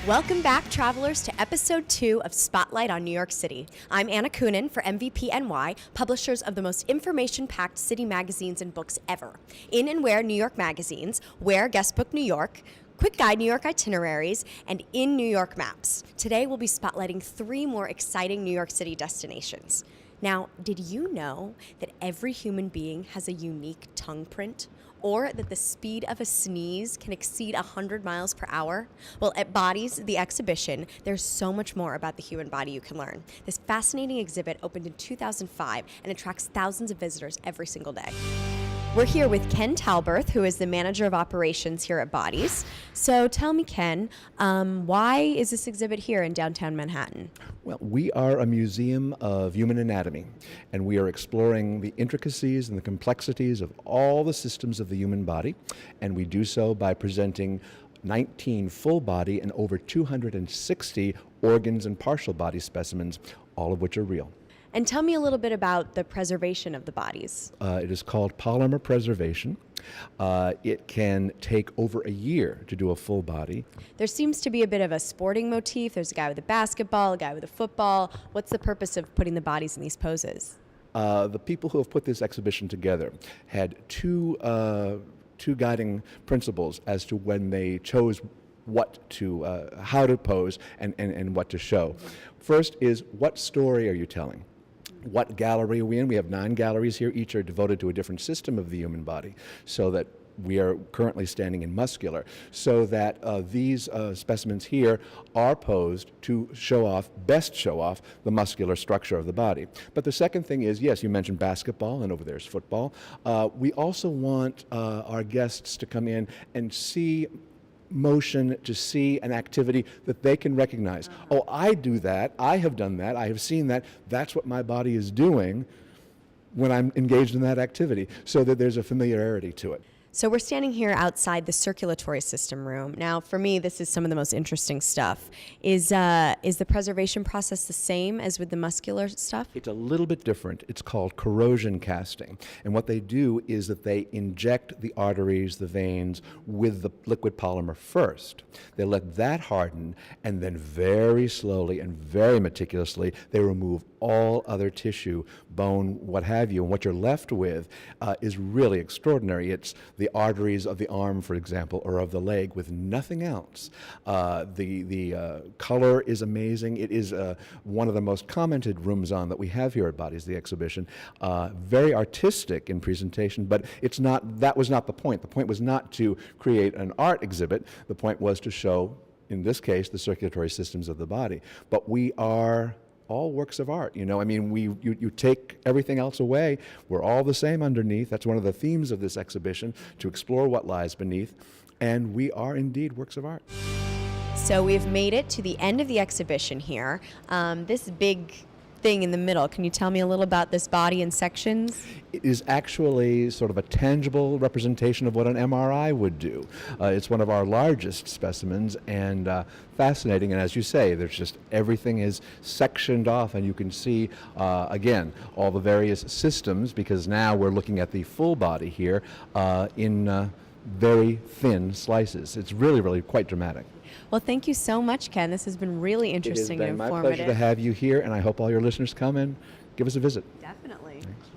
Welcome back, travelers, to episode 2 of Spotlight on New York City. I'm Anna Coonan for MVP NY, publishers of the most information-packed city magazines and books ever. In and Where New York magazines, Where Guestbook New York, Quick Guide New York itineraries, and In New York Maps. Today we'll be spotlighting 3 more exciting New York City destinations. Now, did you know that every human being has a unique tongue print? Or that the speed of a sneeze can exceed 100 miles per hour? Well, at Bodies, the exhibition, there's so much more about the human body you can learn. This fascinating exhibit opened in 2005 and attracts thousands of visitors every single day. We're here with Ken Talberth, who is the manager of operations here at Bodies. So tell me, Ken, why is this exhibit here in downtown Manhattan? Well, we are a museum of human anatomy, and we are exploring the intricacies and the complexities of all the systems of the human body, and we do so by presenting 19 full body and over 260 organs and partial body specimens, all of which are real. And tell me a little bit about the preservation of the bodies. It is called polymer preservation. It can take over a year to do a full body. There seems to be a bit of a sporting motif. There's a guy with a basketball, a guy with a football. What's the purpose of putting the bodies in these poses? The people who have put this exhibition together had two guiding principles as to when they chose how to pose and what to show. First is, what story are you telling? What gallery are we in? We have 9 galleries here. Each are devoted to a different system of the human body, so that we are currently standing in muscular, so that these specimens here are posed to best show off the muscular structure of the body. But the second thing is, yes, you mentioned basketball, and over there's football. We also want our guests to come in and see motion, to see an activity that they can recognize. Oh, I do that, I have done that, I have seen that, that's what my body is doing when I'm engaged in that activity, so that there's a familiarity to it. So we're standing here outside the circulatory system room. Now, for me, this is some of the most interesting stuff. Is the preservation process the same as with the muscular stuff? It's a little bit different. It's called corrosion casting. And what they do is that they inject the arteries, the veins, with the liquid polymer first. They let that harden, and then very slowly and very meticulously, they remove all other tissue, bone, what have you. And what you're left with is really extraordinary. It's the arteries of the arm, for example, or of the leg, with nothing else. The color is amazing. It is one of the most commented rooms on that we have here at Bodies, the exhibition. Very artistic in presentation, but that was not the point. The point was not to create an art exhibit. The point was to show, in this case, the circulatory systems of the body. But we are all works of art, I mean, you take everything else away, we're all the same underneath. That's one of the themes of this exhibition, to explore what lies beneath, and we are indeed works of art. So we've made it to the end of the exhibition here. This big thing in the middle, can you tell me a little about this body in sections? It is actually sort of a tangible representation of what an MRI would do. It's one of our largest specimens, and fascinating, and as you say, there's just everything is sectioned off, and you can see, again, all the various systems, because now we're looking at the full body here in very thin slices. It's really, really quite dramatic. Well, thank you so much, Ken. This has been really interesting and informative. It has been my pleasure to have you here, and I hope all your listeners come and give us a visit. Definitely. Thanks.